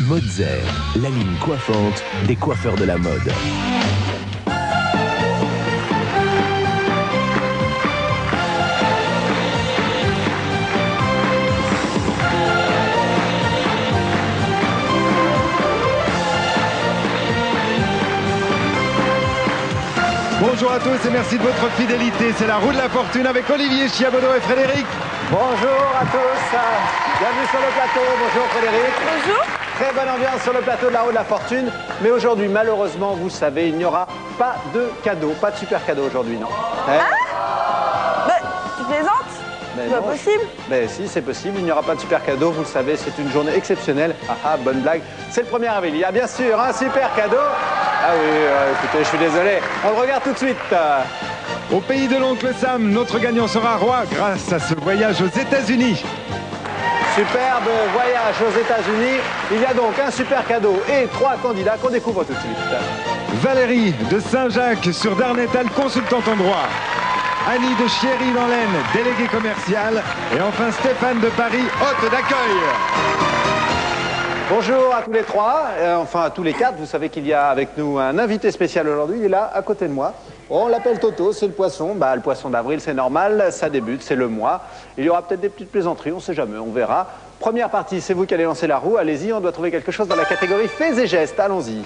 Mozer, la ligne coiffante des coiffeurs de la mode. Bonjour à tous et merci de votre fidélité. C'est la roue de la fortune avec Olivier Chiabodo et Frédéric. Bonjour à tous. Bienvenue sur le plateau. Bonjour Frédéric. Bonjour. Très bonne ambiance sur le plateau de la roue de la fortune. Mais aujourd'hui, malheureusement, vous savez, il n'y aura pas de cadeau. Pas de super cadeau aujourd'hui, non. Tu plaisantes? C'est pas possible. Mais si, c'est possible. Il n'y aura pas de super cadeau. Vous le savez, c'est une journée exceptionnelle. Ah, bonne blague. C'est le 1er avril. Il y a bien sûr un super cadeau. Ah oui, écoutez, je suis désolé. On le regarde tout de suite. Au pays de l'oncle Sam, notre gagnant sera roi grâce à ce voyage aux États-Unis. Superbe voyage aux États-Unis. Il y a donc un super cadeau et 3 candidats qu'on découvre tout de suite. Valérie de Saint-Jacques sur Darnétal, consultante en droit. Annie de Chéry dans l'Aisne, déléguée commerciale. Et enfin Stéphane de Paris, hôte d'accueil. Bonjour à tous les 3, enfin à tous les 4. Vous savez qu'il y a avec nous un invité spécial aujourd'hui. Il est là, à côté de moi. On l'appelle Toto, c'est le poisson. Le poisson d'avril, c'est normal, ça débute, c'est le mois. Il y aura peut-être des petites plaisanteries, on ne sait jamais, on verra. Première partie, c'est vous qui allez lancer la roue. Allez-y, on doit trouver quelque chose dans la catégorie faits et gestes. Allons-y.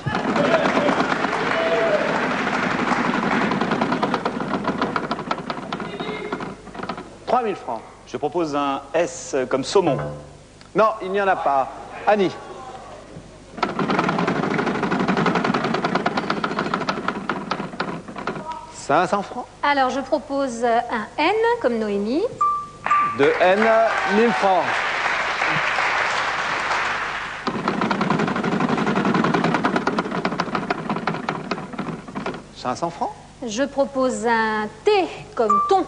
« 3 000 francs. Je propose un S comme saumon. Non, il n'y en a pas. Annie. « 500 francs. Alors, je propose un N comme Noémie. De N, 1000 francs. « 500 francs. Je propose un T comme thon.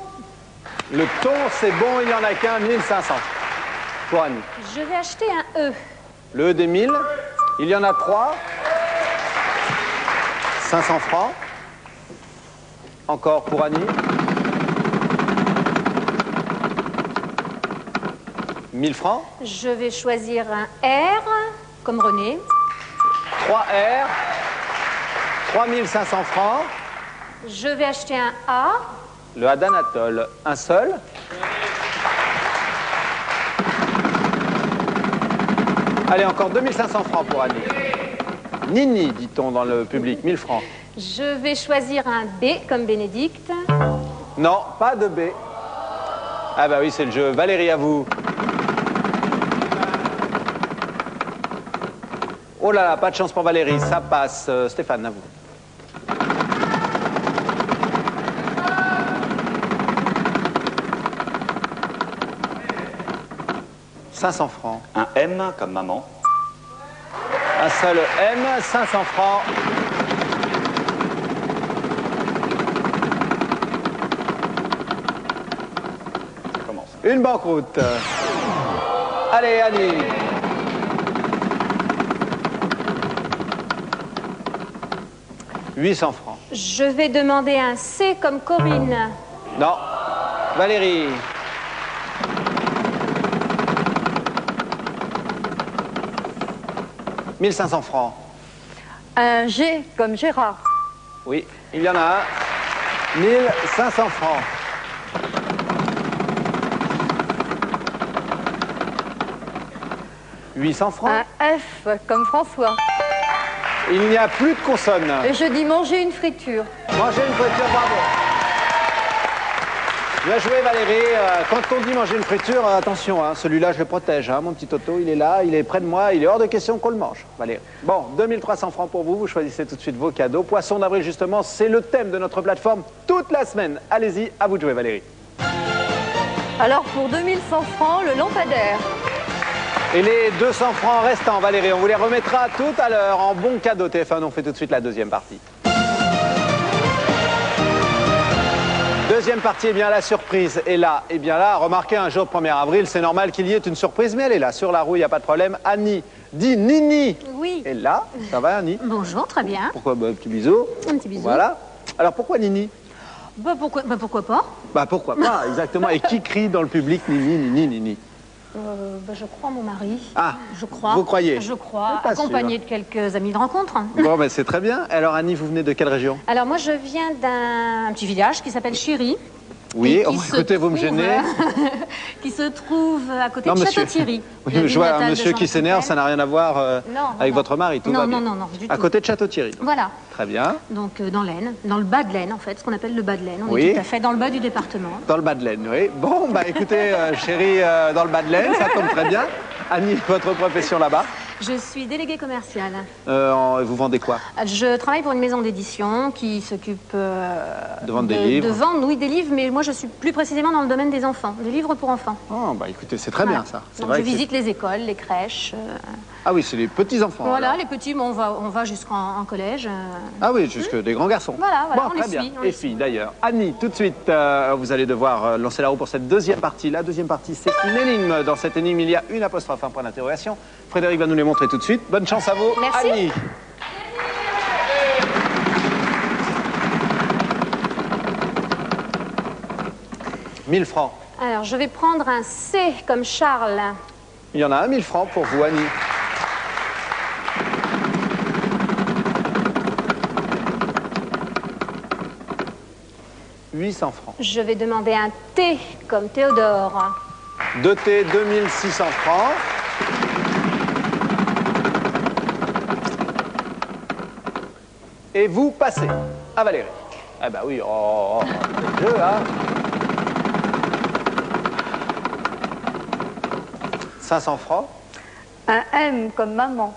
Le thon, c'est bon, il n'y en a qu'un, 1500. Pour Annie. Je vais acheter un E. Le E des 1000. Il y en a 3. 500 francs. Encore pour Annie. 1000 francs. Je vais choisir un R comme René. 3 R. 3500 francs. Je vais acheter un A. Le A d'Anatole. Un seul. Allez, encore 2500 francs pour Annie. Nini, dit-on dans le public, 1000 francs. Je vais choisir un B comme Bénédicte. Non, pas de B. Ah bah oui, c'est le jeu. Valérie, à vous. Oh là là, pas de chance pour Valérie, ça passe. Stéphane, à vous. « 500 francs. Un M comme maman. Un seul M, 500 francs. Ça commence. Une banqueroute. Allez, Annie. « 800 francs. Je vais demander un C comme Corinne. Non. Valérie. « 1500 francs. Un G comme Gérard. Oui, il y en a un. 1500 francs. « 800 francs. Un F comme François. Il n'y a plus de consonnes. Et je dis manger une friture. Manger une friture, bravo. Bien joué Valérie. Quand on dit manger une friture, attention, hein, celui-là je le protège. Hein, mon petit Toto, il est là, il est près de moi, il est hors de question qu'on le mange. Valérie. Bon, 2300 francs pour vous, vous choisissez tout de suite vos cadeaux. Poisson d'avril justement, c'est le thème de notre plateforme toute la semaine. Allez-y, à vous de jouer Valérie. Alors pour 2100 francs, le lampadaire. Et les 200 francs restants, Valérie, on vous les remettra tout à l'heure en bon cadeau TF1. On fait tout de suite la deuxième partie. Deuxième partie, eh bien la surprise est là. Eh bien là, remarquez, un jour de 1er avril, c'est normal qu'il y ait une surprise, mais elle est là, sur la roue, il n'y a pas de problème. Annie dit Nini. Oui. Et là, ça va Annie? Bonjour, très bien. Pourquoi? Un petit bisou. Un petit bisou. Voilà. Alors pourquoi Nini? Pourquoi pas? Pourquoi pas, exactement. Et qui crie dans le public Nini, Nini, Nini? Je crois mon mari. Ah, je crois. vous croyez? Je crois, Pas accompagné sûr. de quelques amis de rencontre. Bon, mais c'est très bien. Alors, Annie, vous venez de quelle région? Alors moi, je viens d'un petit village qui s'appelle Chéry. Oui, Et oh, qui se écoutez, vous me trouve, gênez. qui se trouve à côté Non, de monsieur. Château-Thierry. Oui, la je ville vois natale un de monsieur Jean qui s'énerve, Lafontaine. ça n'a rien à voir Non, avec non. votre mari, tout Non, va non, bien. non, du À tout. côté de Château-Thierry. donc. Voilà, Très bien. donc dans l'Aisne, dans le bas de l'Aisne en fait, ce qu'on appelle le bas de l'Aisne. On Oui. est tout à fait dans le bas du département. Dans le bas de laine, oui. Bon, bah écoutez, chérie, dans le bas de laine, ça tombe très bien. Annie, votre profession là-bas? Je suis déléguée commerciale. Vous vendez quoi? Je travaille pour une maison d'édition qui s'occupe De vendre des livres. De vendre, oui, des livres, mais moi je suis plus précisément dans le domaine des enfants, des livres pour enfants. Oh, bah écoutez, c'est très bien ça. C'est Donc, vrai je que c'est- visite les écoles, les crèches. Ah oui, c'est les petits-enfants. Voilà, alors. les petits, mais on va jusqu'en collège. Ah oui, jusque des grands garçons. Voilà, bon, on très les bien. suit, on Et les filles d'ailleurs. Annie, tout de suite, vous allez devoir lancer la roue pour cette deuxième partie. La deuxième partie, c'est une énigme. Dans cette énigme, il y a une apostrophe, un point d'interrogation. Frédéric va nous les montrer tout de suite. Bonne chance à vous, Merci. Annie. « 1000 francs. Alors, je vais prendre un C comme Charles. Il y en a un 1000 francs pour vous, Annie. « 800 francs. Je vais demander un T comme Théodore. 2T, 2600 francs. Et vous passez à Valérie. Ah bah oui, le jeu, hein. 500 francs. Un M comme maman.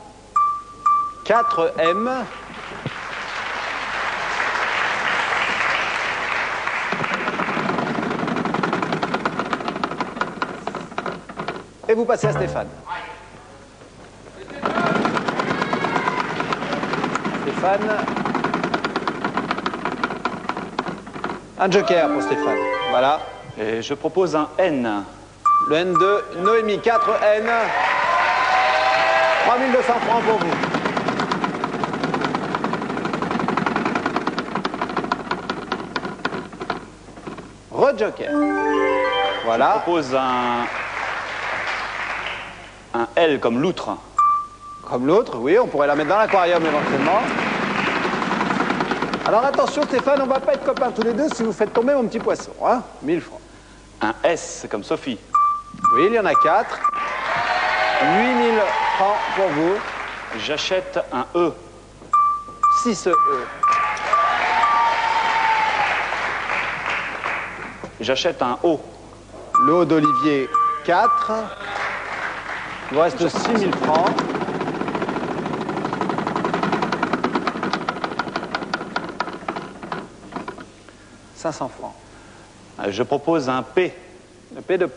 4 M. Et vous passez à Stéphane. Stéphane. Un joker pour Stéphane. Voilà. Et je propose un N. Le N de Noémie. 4 N. 3200 francs pour vous. Re-joker. Je Voilà. propose un L comme loutre. Comme l'autre, oui, on pourrait la mettre dans l'aquarium éventuellement. Alors attention Stéphane, on va pas être copains tous les deux si vous faites tomber mon petit poisson, hein. 1000 francs. Un S comme Sophie. Oui, il y en a 4. 8000 francs pour vous. J'achète un E. 6 E. J'achète un O. L'eau d'Olivier, 4. Il vous reste 6000 francs. « 500 francs. Je propose un P Le P de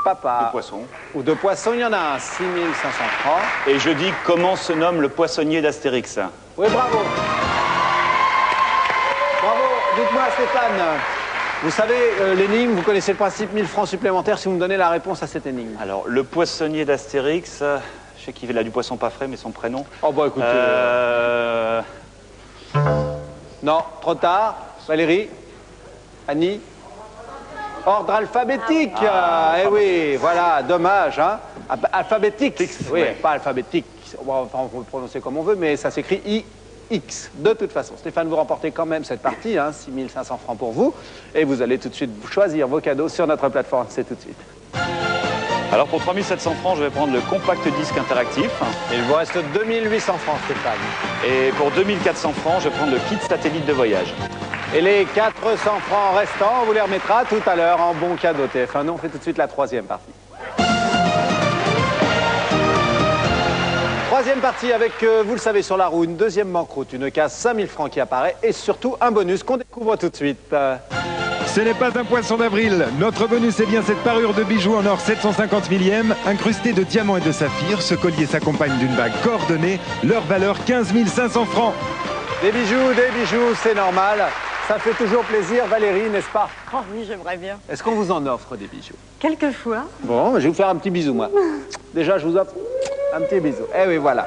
papa. de poisson. Ou de poisson, il y en a un. 6500 francs. Et je dis comment se nomme le poissonnier d'Astérix. Oui, bravo. Bravo. Dites-moi, Stéphane, vous savez l'énigme, vous connaissez le principe, 1000 francs supplémentaires si vous me donnez la réponse à cette énigme. Alors, le poissonnier d'Astérix, je sais qu'il a du poisson pas frais, mais son prénom. Oh, bah écoutez. Non, trop tard. Valérie, Annie. Ordre alphabétique. Eh oui, voilà, dommage. Hein. Alphabétique. Oui, ouais. pas alphabétique. Enfin, on peut le prononcer comme on veut, mais ça s'écrit I-X. De toute façon, Stéphane, vous remportez quand même cette partie, hein, 6500 francs pour vous. Et vous allez tout de suite choisir vos cadeaux sur notre plateforme. C'est tout de suite. Alors, pour 3700 francs, je vais prendre le compact disque interactif. Et il vous reste 2800 francs, Stéphane. Et pour 2400 francs, je vais prendre le kit satellite de voyage. Et les 400 francs restants, on vous les remettra tout à l'heure en bon cadeau TF1. Nous, on fait tout de suite la troisième partie. Troisième partie avec, vous le savez, sur la roue, une deuxième banqueroute, une case 5000 francs qui apparaît et surtout un bonus qu'on découvre tout de suite. Ce n'est pas un poisson d'avril. Notre bonus est bien cette parure de bijoux en or 750 millième, incrustée de diamants et de saphirs. Ce collier s'accompagne d'une bague coordonnée. Leur valeur 15 500 francs. Des bijoux, c'est normal. Ça fait toujours plaisir, Valérie, n'est-ce pas? Oh oui, j'aimerais bien. Est-ce qu'on vous en offre des bijoux? Quelquefois. Bon, je vais vous faire un petit bisou, moi. Déjà, je vous offre un petit bisou. Eh oui, voilà.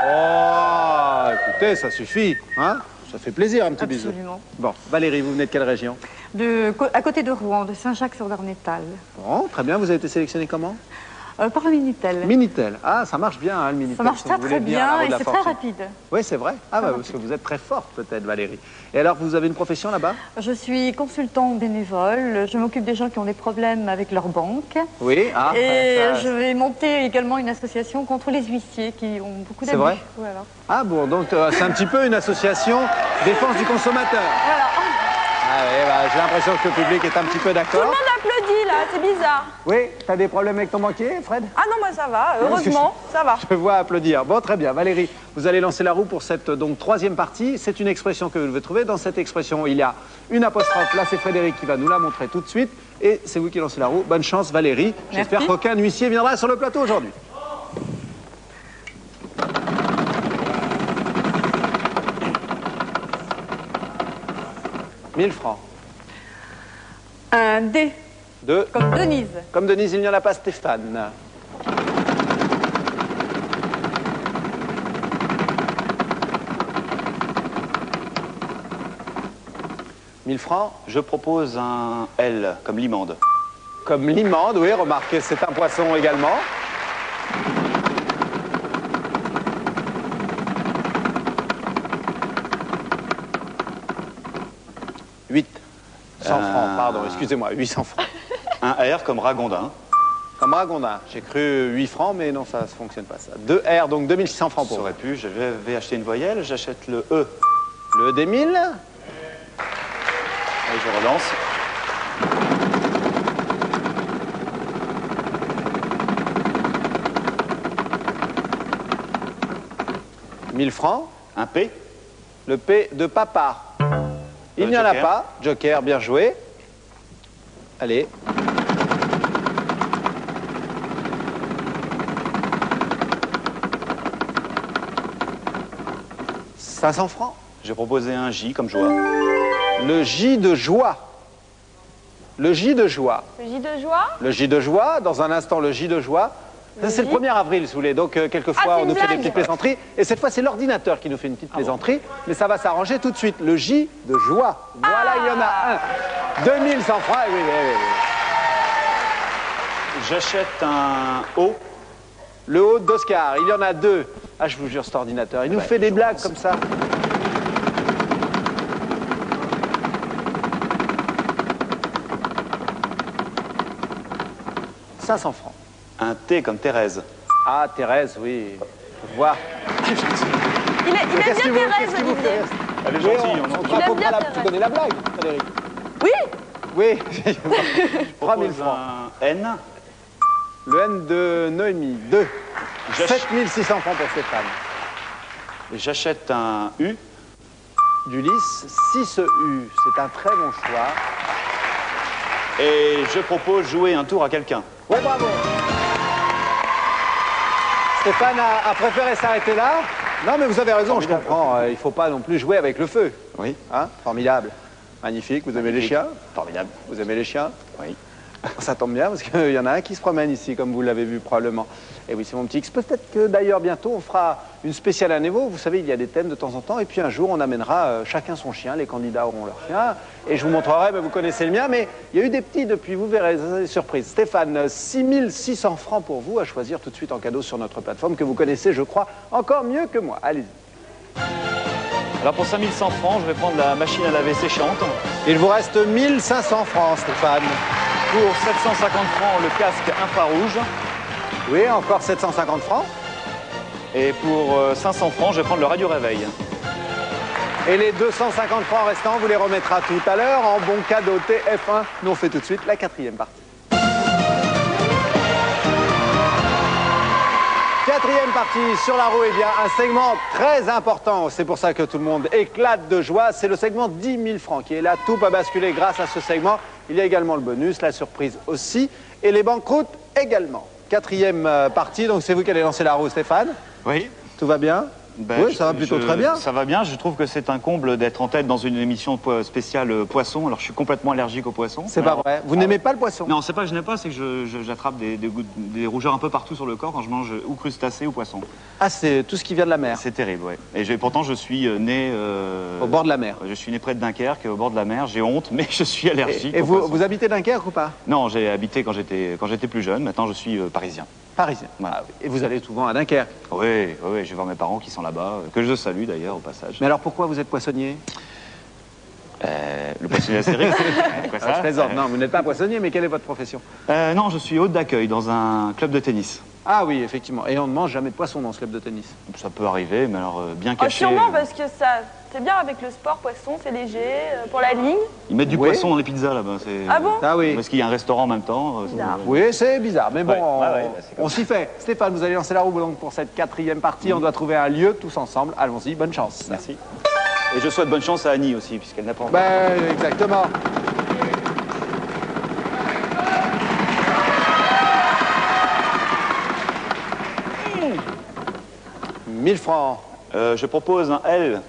Oh, écoutez, ça suffit, hein? Ça fait plaisir, un petit bisou. Absolument. Bon, Valérie, vous venez de quelle région? À côté de Rouen, de Saint-Jacques-sur-Darnétal. Bon, très bien. Vous avez été sélectionné comment? Par le Minitel. Minitel. Ah, ça marche bien, hein, le Minitel. Ça marche si vous très voulez venir à la bien Rue de et la c'est très Fortune. rapide. Oui, c'est vrai. Ah, bah, parce que vous êtes très forte, peut-être, Valérie. Et alors, vous avez une profession là-bas? Je suis consultant bénévole. Je m'occupe des gens qui ont des problèmes avec leur banque. Oui. Ah, Et ça- je vais monter également une association contre les huissiers qui ont beaucoup d'abus. C'est vrai? Voilà. Ah bon, donc c'est un petit peu une association défense du consommateur. Voilà. Ah oui, bah, j'ai l'impression que le public est un petit peu Tout le d'accord. monde applaudit là, c'est bizarre. Oui, t'as des problèmes avec ton banquier, Fred? Ah non, moi ça va, heureusement, ça va. Je vois applaudir. Bon, très bien. Valérie, vous allez lancer la roue pour cette donc troisième partie. C'est une expression que vous devez trouver. Dans cette expression, il y a une apostrophe. Là, c'est Frédéric qui va nous la montrer tout de suite. Et c'est vous qui lancez la roue. Bonne chance, Valérie. J'espère Merci. qu'aucun huissier viendra sur le plateau aujourd'hui. « 1000 francs. Un D, Deux. comme Denise. Comme Denise, il n'y en a pas, Stéphane. « 1000 francs. Je propose un L, comme limande. Comme l'imande, oui, remarquez, c'est un poisson également. « 800 francs, pardon, excusez-moi, 800 francs. Un R, comme ragondin. Comme ragondin, j'ai cru 8 francs, mais non, ça ne fonctionne pas, ça. 2 R, donc 2600 francs pour Ça vous. aurait pu, je vais acheter une voyelle, j'achète le E. Le E des 1000, Et je relance. « 1000 francs. Un P. Le P de papa. Il n'y en a Joker. pas. Joker, bien joué. Allez. « 500 francs. J'ai proposé un J, comme joie. Le J de joie. Le J de joie. Le J de joie. Le J de joie. Dans un instant, le J de joie. Ça, c'est le 1er avril, si vous voulez. Donc, quelquefois, Ah, c'est on une nous fait des blague. petites plaisanteries. Et cette fois, c'est l'ordinateur qui nous fait une petite plaisanterie. Mais ça va s'arranger tout de suite. Le J de joie. Voilà, il y en a un. 2100 francs. Oui, oui, oui, oui. J'achète un O. Le haut d'Oscar, il y en a 2. Ah, je vous jure, cet ordinateur, il nous fait des blagues comme ça. « 500 francs. Un T, comme Thérèse. Ah, Thérèse, oui. Je vois. Il aime bien Qu'est-ce qui vous Thérèse, fait Olivier. rire? Elle est Oui, gentille, on on te Il aime raconte bien pas Thérèse. tu connais la blague, Frédéric. Oui. Oui. Je 3000 propose francs. un N. Le N de Noémie, 2. J'ach- 7600 francs pour Stéphane. J'achète un U. d'Ulysse, 6 U. C'est un très bon choix. Et je propose jouer un tour à quelqu'un. Ouais, bravo. Stéphane a préféré s'arrêter là. Non, mais vous avez raison, je comprends. Il ne faut pas non plus jouer avec le feu. Oui. Hein? Formidable. Magnifique. Vous aimez les chiens? Formidable. Vous aimez les chiens? Oui. Ça tombe bien, parce qu'il y en a un qui se promène ici, comme vous l'avez vu probablement. Et oui, c'est mon petit X. Peut-être que d'ailleurs, bientôt, on fera une spéciale à Névo. Vous savez, il y a des thèmes de temps en temps. Et puis un jour, on amènera chacun son chien. Les candidats auront leur chien. Et je vous montrerai, mais vous connaissez le mien. Mais il y a eu des petits depuis, vous verrez, ça, c'est des surprises. Stéphane, 6600 francs pour vous à choisir tout de suite en cadeau sur notre plateforme, que vous connaissez, je crois, encore mieux que moi. Allez-y. Alors pour 5100 francs, je vais prendre la machine à laver séchante. Il vous reste 1500 francs, Stéphane. Pour 750 francs, le casque infrarouge. Oui, encore 750 francs. Et pour 500 francs, je vais prendre le radio réveil. Et les 250 francs restants, vous les remettra tout à l'heure en bon cadeau TF1. Nous, on fait tout de suite la 4e partie. 4e partie sur la roue, eh bien, un segment très important. C'est pour ça que tout le monde éclate de joie. C'est le segment 10 000 francs qui est là. Tout peut basculer grâce à ce segment. Il y a également le bonus, la surprise aussi, et les banqueroutes également. 4e partie, donc c'est vous qui allez lancer la roue, Stéphane. Oui. Tout va bien? Ben, Oui, ça va plutôt très bien. Ça va bien. Je trouve que c'est un comble d'être en tête dans une émission spéciale poisson. Alors, je suis complètement allergique aux poissons. C'est pas vrai. Vous n'aimez pas le poisson? Non, c'est pas que je n'aime pas, c'est que j'attrape des rougeurs un peu partout sur le corps quand je mange ou crustacés ou poisson. Ah, c'est tout ce qui vient de la mer. C'est terrible, oui. Et pourtant, je suis né... Au bord de la mer. Je suis né près de Dunkerque, au bord de la mer. J'ai honte, mais je suis allergique Et aux vous, poissons. vous habitez Dunkerque ou pas? Non, j'ai habité quand j'étais plus jeune. Maintenant, je suis parisien. Parisien. Voilà. Ah oui. Et vous allez souvent à Dunkerque. Oui, je vais voir mes parents qui sont là-bas, que je salue d'ailleurs au passage. Mais alors pourquoi vous êtes poissonnier? Le poissonnier acérique. Quoi ça Je plaisante. Non, vous n'êtes pas poissonnier, mais quelle est votre profession? Non, je suis hôte d'accueil dans un club de tennis. Ah oui, effectivement. Et on ne mange jamais de poisson dans ce club de tennis. Ça peut arriver, mais alors bien Oh, caché. sûrement, parce que ça, c'est bien avec le sport, poisson, c'est léger, pour la ligne. Ils mettent du Oui. poisson dans les pizzas là-bas. Ah bon? Ah oui. Parce qu'il y a un restaurant en même temps. Bizarre. Oui, c'est bizarre, mais bon, Ouais, c'est comme on s'y fait. Stéphane, vous allez lancer la roue donc pour cette 4e partie. On doit trouver un lieu tous ensemble. Allons-y, bonne chance. Merci. Et je souhaite bonne chance à Annie aussi, puisqu'elle n'a pas encore. Ben, exactement. « 1000 francs Je propose un L.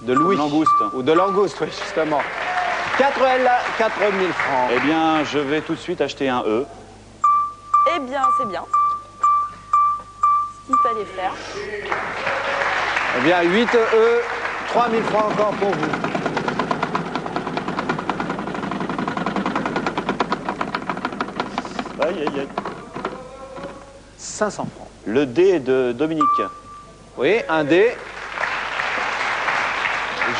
de Louis. Langouste. Ou de langouste, oui, justement. 4 L, 4000 francs. Eh bien, je vais tout de suite acheter un E. Eh bien, c'est bien. Ce qu'il fallait faire. Eh bien, 8 E, 3000 francs encore pour vous. Aïe, aïe, aïe. 500 francs. Le D de Dominique. Oui, un D,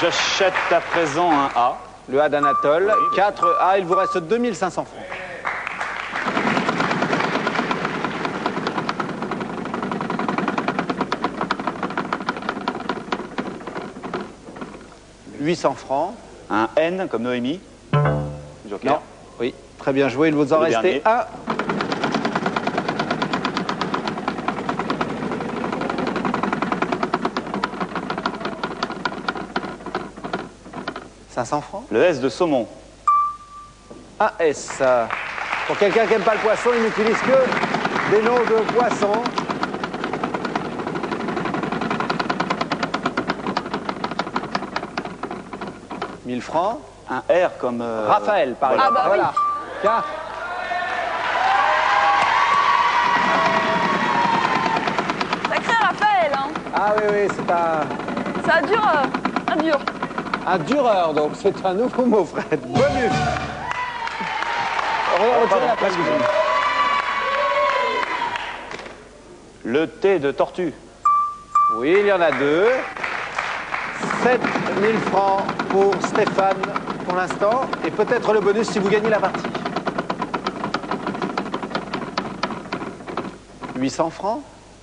J'achète à présent un A. le A d'Anatole. Oui. 4 A, il vous reste 2500 francs. « 800 francs. Un N comme Noémie. Joker. Non. Oui, très bien joué. Il vous en Le restait dernier. un. « 500 francs. Le S de saumon. Un S. Pour quelqu'un qui n'aime pas le poisson, il n'utilise que des noms de poissons. « 1000 francs. Un R comme... Raphaël, par exemple. bah oui. Voilà. Tiens. Sacré Raphaël, hein. Ah oui, oui, c'est Ça a dur, un dur. un dureur, donc c'est un nouveau mot, Fred. Bonus. Retirez la place. Le T de tortue. Oui, il y en a 2. 7000 francs pour Stéphane pour l'instant. Et peut-être le bonus si vous gagnez la partie. 800 francs.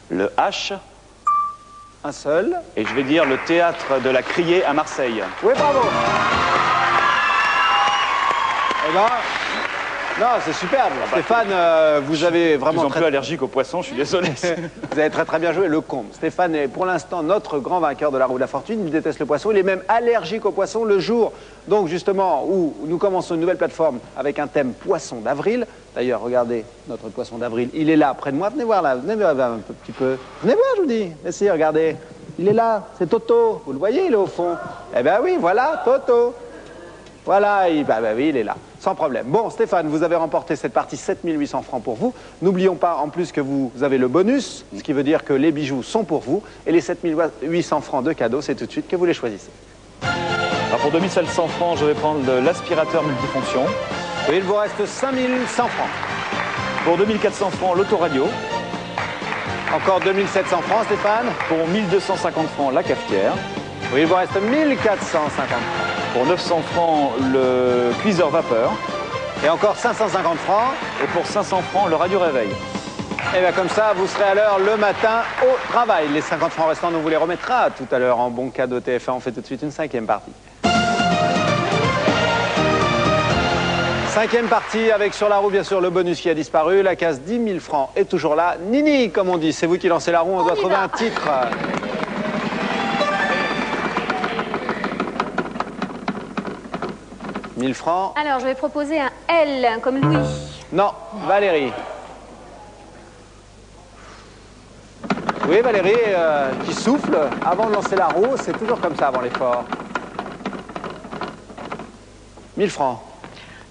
Le H. Un seul. Et je vais dire le théâtre de la Criée à Marseille. Oui, bravo. Eh ben, non, c'est superbe. Stéphane, vous avez Je suis vraiment un peu allergique aux poissons, je suis désolé. Vous avez très très bien joué le comble. Stéphane est pour l'instant notre grand vainqueur de la roue de la fortune. Il déteste le poisson. Il est même allergique au poisson. Le jour, donc justement, où nous commençons une nouvelle plateforme avec un thème poisson d'avril. D'ailleurs, regardez notre poisson d'avril. Il est là, près de moi. Venez voir là. Venez voir un petit peu. Venez voir, je vous dis. Mais si, regardez. Il est là. C'est Toto. Vous le voyez, il est au fond. Eh ben oui, voilà, Toto. Voilà, bah oui, il est là, sans problème. Bon, Stéphane, vous avez remporté cette partie, 7800 francs pour vous. N'oublions pas en plus que vous avez le bonus, ce qui veut dire que les bijoux sont pour vous. Et les 7800 francs de cadeau, c'est tout de suite que vous les choisissez. Alors pour 2700 francs, je vais prendre l'aspirateur multifonction. Oui, il vous reste 5100 francs. Pour 2400 francs, l'autoradio. Encore 2700 francs, Stéphane. Pour 1250 francs, la cafetière. Oui, il vous reste 1450 francs. Pour 900 francs, le cuiseur vapeur. Et encore 550 francs. Et pour 500 francs, le radio-réveil. Et bien comme ça, vous serez à l'heure le matin au travail. Les 50 francs restants, on vous les remettra tout à l'heure en bon cadeau TF1. On fait tout de suite une 5e partie. 5e partie avec sur la roue, bien sûr, le bonus qui a disparu. La case 10 000 francs est toujours là. Nini, comme on dit, c'est vous qui lancez la roue. On doit trouver un titre. « 1000 francs. Alors, je vais proposer un L, comme Louis. Non, Valérie. Oui, Oui, Valérie, qui souffle avant de lancer la roue, c'est toujours comme ça avant l'effort. 1000 francs.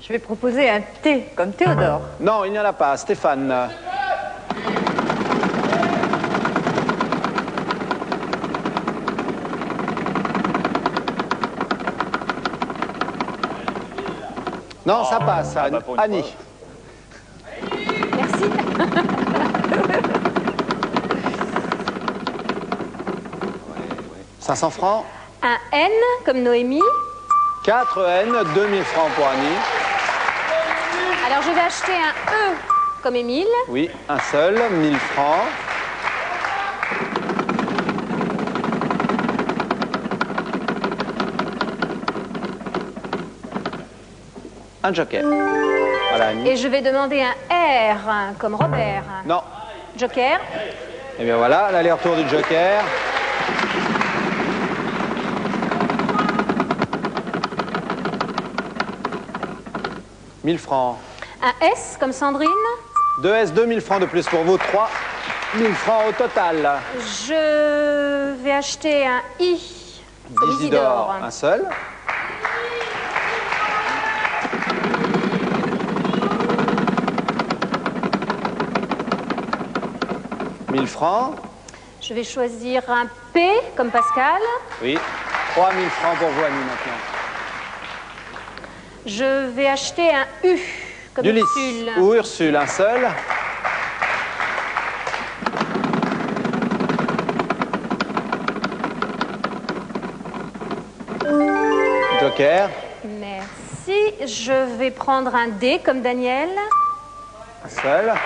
Je vais proposer un T, comme Théodore. Non, il n'y en a pas. Stéphane. Non, ça passe. bah pour une Annie. fois. Merci. 500 francs. Un N comme Noémie. 4 N, 2000 francs pour Annie. Alors je vais acheter un E comme Émile. Oui, un seul, 1000 francs. Un joker. Voilà, Annie. Et je vais demander un R comme Robert. Non. Joker. Eh bien voilà, l'aller-retour du joker. « 1000 francs. Un S comme Sandrine. 2 S, 2000 francs de plus pour vous. 3 000 francs au total. Je vais acheter un I comme Isidore. Un seul. « 1000 francs. Je vais choisir un P comme Pascal. Oui. 3000 francs pour vous, Annie, maintenant. Je vais acheter un U comme Ulysse Ursule. ou Ursule, un seul. Joker. Merci. Je vais prendre un D comme Daniel. Un seul. «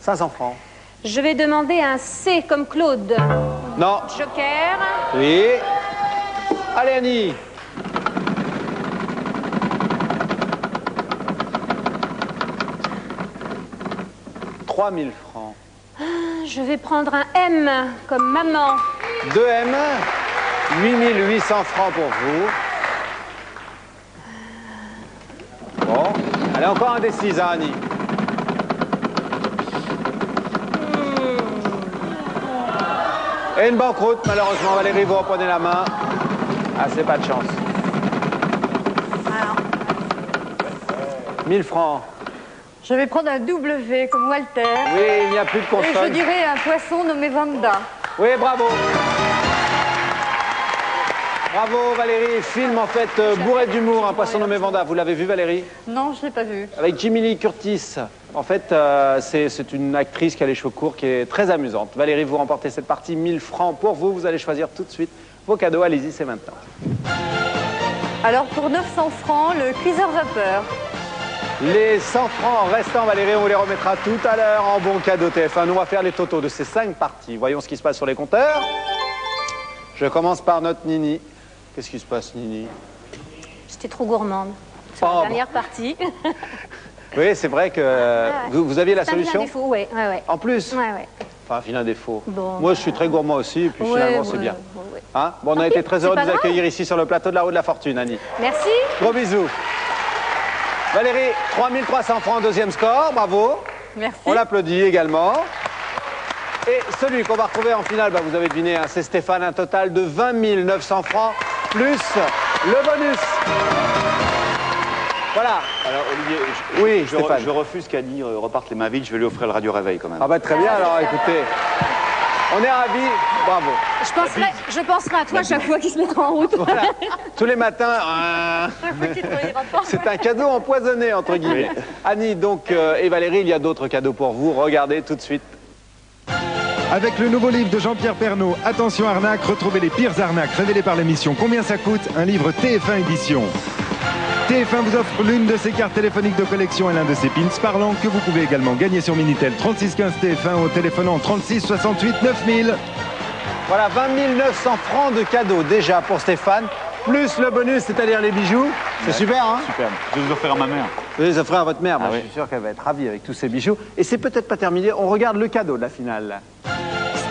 500 francs. Je vais demander un C comme Claude. Non. Joker. Oui. Allez, Annie. « 3000 francs. Je vais prendre un M comme maman. 2 M. 8800 francs pour vous. Bon. Allez, encore un des 6, hein, Annie. Et une banqueroute, malheureusement. Valérie, vous reprenez la main. Ah, c'est pas de chance. 1000 francs. Je vais prendre un W comme Walter. Oui, il n'y a plus de Et console. je dirais un poisson nommé Vanda. Oui, bravo. Bravo, Valérie. Film, en fait, bourré d'humour, un poisson nommé Vanda. Vous l'avez vu, Valérie? Non, je ne l'ai pas vu. Avec Jimmy Lee Curtis. En fait, c'est une actrice qui a les cheveux courts, qui est très amusante. Valérie, vous remportez cette partie, 1000 francs pour vous. Vous allez choisir tout de suite vos cadeaux. Allez-y, c'est maintenant. Alors, pour 900 francs, le cuiseur vapeur. Les 100 francs restants, Valérie, on vous les remettra tout à l'heure en bon cadeau TF1. Nous, on va faire les totaux de ces 5 parties. Voyons ce qui se passe sur les compteurs. Je commence par notre Nini. Qu'est-ce qui se passe, Nini? J'étais trop gourmande. Sur la dernière partie. Oui, c'est vrai que vous aviez la solution. C'est un vilain défaut, oui. En plus. Ouais. Enfin, un vilain défaut. Bon, moi, je suis très gourmand aussi, et puis finalement, c'est bien. Ouais. Hein, bon, on a été très c'est heureux de pas vous grave. accueillir ici sur le plateau de la Roue de la Fortune, Annie. Merci. Gros bisous. Valérie, 3300 francs, deuxième score, bravo. Merci. On l'applaudit également. Et celui qu'on va retrouver en finale, bah, vous avez deviné, hein, c'est Stéphane, un total de 20 900 francs, plus le bonus. Voilà. Alors, Olivier, Oui, Stéphane. je refuse qu'Annie reparte les mains vides. Je vais lui offrir le radio réveil quand même. Ah bah très bien, alors écoutez, on est ravis, bravo. Je penserai à toi chaque fois qu'il se mettra en route. Voilà. Tous les matins, c'est un cadeau empoisonné, entre guillemets. Annie, donc, et Valérie, il y a d'autres cadeaux pour vous. Regardez tout de suite. Avec le nouveau livre de Jean-Pierre Pernaut, Attention arnaque, retrouvez les pires arnaques révélées par l'émission Combien ça coûte, un livre TF1 édition. TF1 vous offre l'une de ses cartes téléphoniques de collection et l'un de ses pins parlants que vous pouvez également gagner sur Minitel 3615 TF1 au téléphonant 36 68 9000. Voilà, 20 900 francs de cadeaux déjà pour Stéphane, plus le bonus, c'est-à-dire les bijoux. C'est super, hein? Super. Je vais les offrir à ma mère. Vous les offrez à votre mère, Ah je oui. suis sûr qu'elle va être ravie avec tous ces bijoux. Et c'est peut-être pas terminé, on regarde le cadeau de la finale.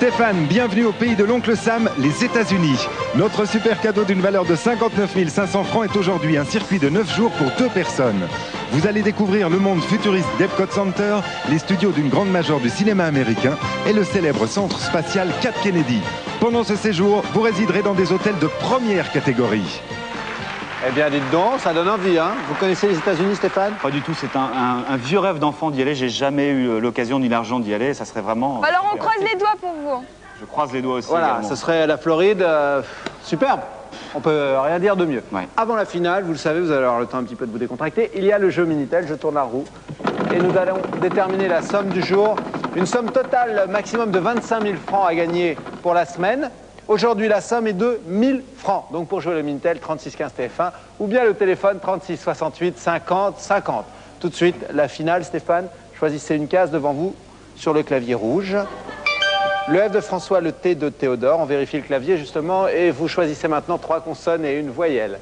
Stéphane, bienvenue au pays de l'oncle Sam, les États-Unis. Notre super cadeau d'une valeur de 59 500 francs est aujourd'hui un circuit de 9 jours pour 2 personnes. Vous allez découvrir le monde futuriste d'Epcot Center, les studios d'une grande major du cinéma américain et le célèbre centre spatial Cap Kennedy. Pendant ce séjour, vous résiderez dans des hôtels de première catégorie. Eh bien, dites donc, ça donne envie, hein. Vous connaissez les États-Unis, Stéphane? Pas du tout, c'est un vieux rêve d'enfant d'y aller. J'ai jamais eu l'occasion ni l'argent d'y aller. Ça serait vraiment... Alors on croise les doigts pour vous. Je croise les doigts aussi. Voilà, également. ce serait la Floride. Superbe. On peut rien dire de mieux. Ouais. Avant la finale, vous le savez, vous allez avoir le temps un petit peu de vous décontracter. Il y a le jeu Minitel, je tourne la roue. Et nous allons déterminer la somme du jour. Une somme totale maximum de 25 000 francs à gagner pour la semaine. Aujourd'hui, la somme est de 1000 francs. Donc pour jouer le Minitel, 3615 TF1 ou bien le téléphone 36 68 50 50. Tout de suite, la finale, Stéphane. Choisissez une case devant vous sur le clavier rouge. Le F de François, le T de Théodore. On vérifie le clavier justement et vous choisissez maintenant 3 consonnes et une voyelle.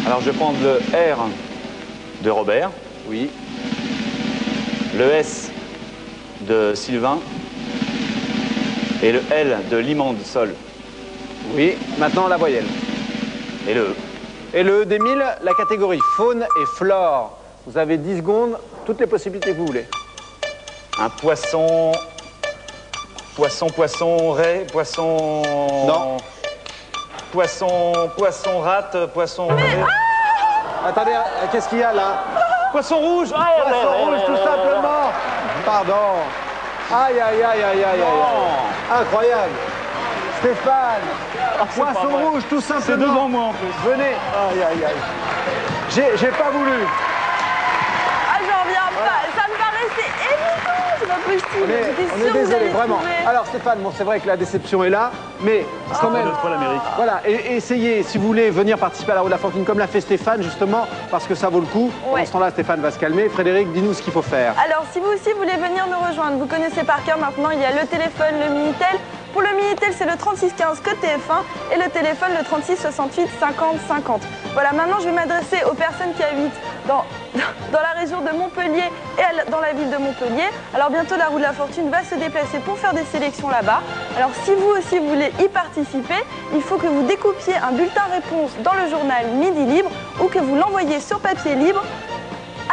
Alors je vais prendre le R de Robert. Oui. Le S de Sylvain. Et le L de Limande, Sol. Oui. Maintenant la voyelle. Et le E. Et le E d'Émile, la catégorie faune et flore. Vous avez 10 secondes, toutes les possibilités que vous voulez. Un poisson... Poisson, raie, poisson... Non. Poisson rate, poisson... Attendez, qu'est-ce qu'il y a là? Poisson rouge. Poisson rouge, tout simplement. Pardon. Aïe, aïe, aïe, aïe, aïe, aïe. Incroyable. Stéphane, c'est pas poisson vrai. rouge, tout C'est simplement. devant moi en plus. Venez. Aïe, aïe, aïe. J'ai pas voulu. Ah, j'en reviens pas. Ça me paraissait évident. C'est pas possible. J'étais On sûre est que vous désolé, alliez vraiment. trouver. Alors Stéphane, bon, c'est vrai que la déception est là, mais quand même... Notre fois l'Amérique. Voilà, et essayez, si vous voulez venir participer à la roue de la fortune comme l'a fait Stéphane, justement, parce que ça vaut le coup. Ouais. Pendant ce temps-là, Stéphane va se calmer. Frédéric, dis-nous ce qu'il faut faire. Alors, si vous aussi voulez venir nous rejoindre, vous connaissez par cœur maintenant, il y a le téléphone, le Minitel. Pour le Minitel, c'est le 3615 code TF1 et le téléphone, le 36 68 50 50. Voilà, maintenant, je vais m'adresser aux personnes qui habitent dans la région de Montpellier et dans la ville de Montpellier. Alors, bientôt, la roue de la fortune va se déplacer pour faire des sélections là-bas. Alors, si vous aussi voulez y participer, il faut que vous découpiez un bulletin réponse dans le journal Midi Libre ou que vous l'envoyiez sur papier libre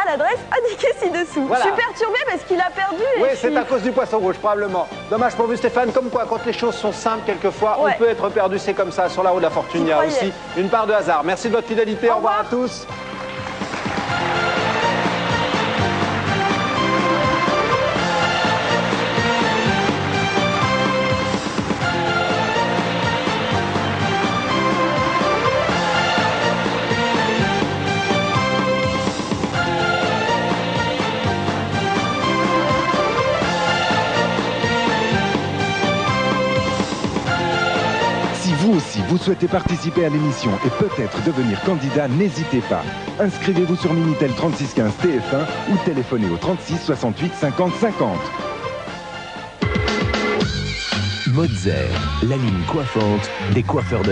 à l'adresse indiquée ci-dessous. Voilà. Je suis perturbée parce qu'il a perdu. Et Oui, je c'est suis- à cause du poisson rouge, probablement. Dommage pour vous, Stéphane. Comme quoi, quand les choses sont simples, quelquefois, Ouais. on peut être perdu. C'est comme ça. Sur la roue de la fortune, J'y il y a croyais. aussi une part de hasard. Merci de votre fidélité. Au revoir à tous. Si vous aussi, vous souhaitez participer à l'émission et peut-être devenir candidat, n'hésitez pas. Inscrivez-vous sur Minitel 3615 TF1 ou téléphonez au 36 68 50 50. Mozart, la ligne coiffante des coiffeurs de